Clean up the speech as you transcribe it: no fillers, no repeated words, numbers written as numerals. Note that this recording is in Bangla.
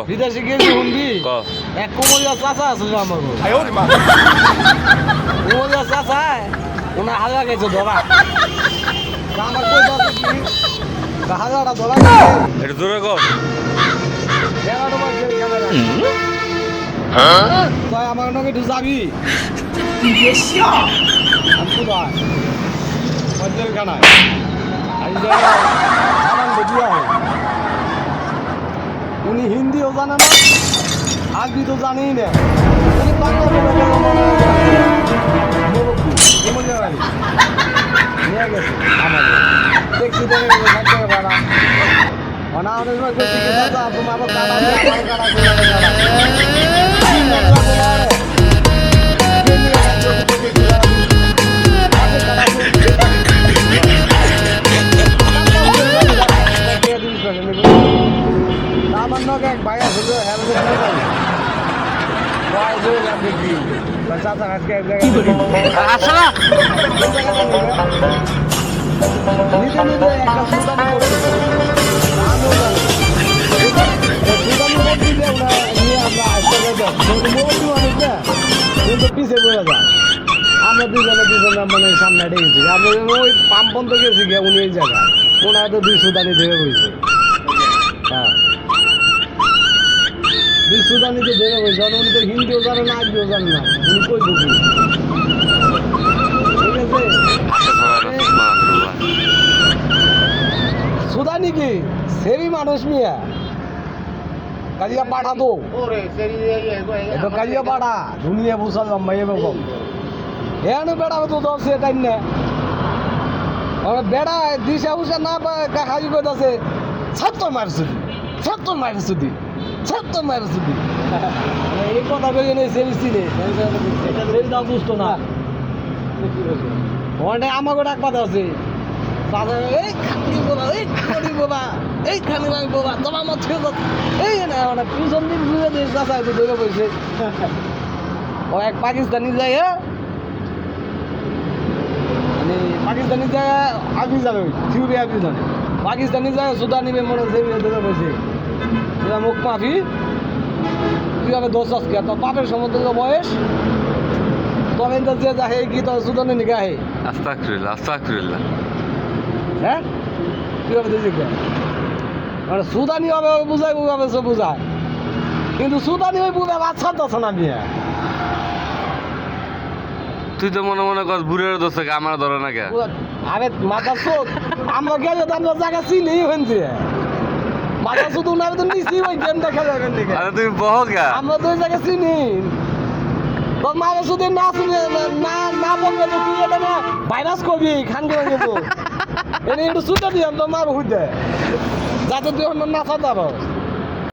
বিদেশে গেছি শুনবি এক কোমরিয়া চাচা আছে আমার কোমরিয়া চাচা ওনার হাজার গেছে ধরা আমার কই যাচ্ছে কি হাজারটা ধরা এটা জোরে কর তুই আমার নাকি তুই যাবি খানায় উনি হিন্দিও জানে না আরবি তো জানেই না উনি বাংলা নিয়ে গেছে আমাদের দেখছি ভাড়া অনেক সময় তোমার আমার নক এক ভাই আছে চাচা আজকে এক জায়গায় নিজে নিজে একটা সুদানি কিন্তু পিছিয়ে বলে যায় আমরা দুজনে মানে সামনে হেঁটে গেছি আমরা ওই পাম্প বন্ধ গেছি গিয়ে উনি এই জায়গায় ওনার তো 2 সুদানি ধরে বইছে হ্যাঁ 2 সুদানিতে ধরে বইছে উনি তো হিন্দিও জানে না আরবিও জানে না উনি কই বুঝি ঠিক আছে সুদানি কি সেরি মানুষ মিয়া কাজিয়া পাঠা তো এটা কাজিয়া পাঠা দুনিয়া বুঝলাম ভাই এরকম এখানে বেড়াবে তো দশ টাইম না বেড়া দিশা উষা না খালি করতেছে ছাত্তর মারছুদি এই কথা বেরিয়ে নেই সেরিসি রে দাম বুঝতো না ওখানে আমাকে ডাক পাতা আছে এই খানি বাবা এই খানি বাবা তোমার মত এই না মানে পিছন দিন ঘুরে দিয়ে চাষা ধরে বসে ও এক পাকিস্তানি যায় মানে পাকিস্তানি যায় আগে জানে থিউরি আগে জানে পাকিস্তানি যায় সুদানি মনে হচ্ছে ধরে বসে মুখ মাফি তুই আমি দোষ আজকে তোর বাপের সমুদ্র বয়স তবে যে যা হে কি তোর সুদানি নিকা হে আস্তাগফিরুল্লাহ হ্যাঁ তুই হবে দেখবে মানে সুদানি হবে বুঝাই বুঝাবে সব বুঝায় কিন্তু সুদানি ওই বুঝে বাচ্চা দশ না নিয়ে তুই তো মনে কর বুড়ের দোষ আমার ধরে না কে আরে মাথা চোখ আমরা গেলে তো আমরা জায়গা চিনি হয়েছে মাথা শুধু না তো নিচি ওই গেম দেখা যাবে তুমি বহ গা আমরা তো ওই জায়গা চিনি তোর মায়ের শুধু না শুনে না বলবে তো তুই এটা না ভাইরাস করবি খান করে দেবো এটা একটু ছুটে দিলাম তোর মার হুদে যাতে তুই অন্য না খাতে পারো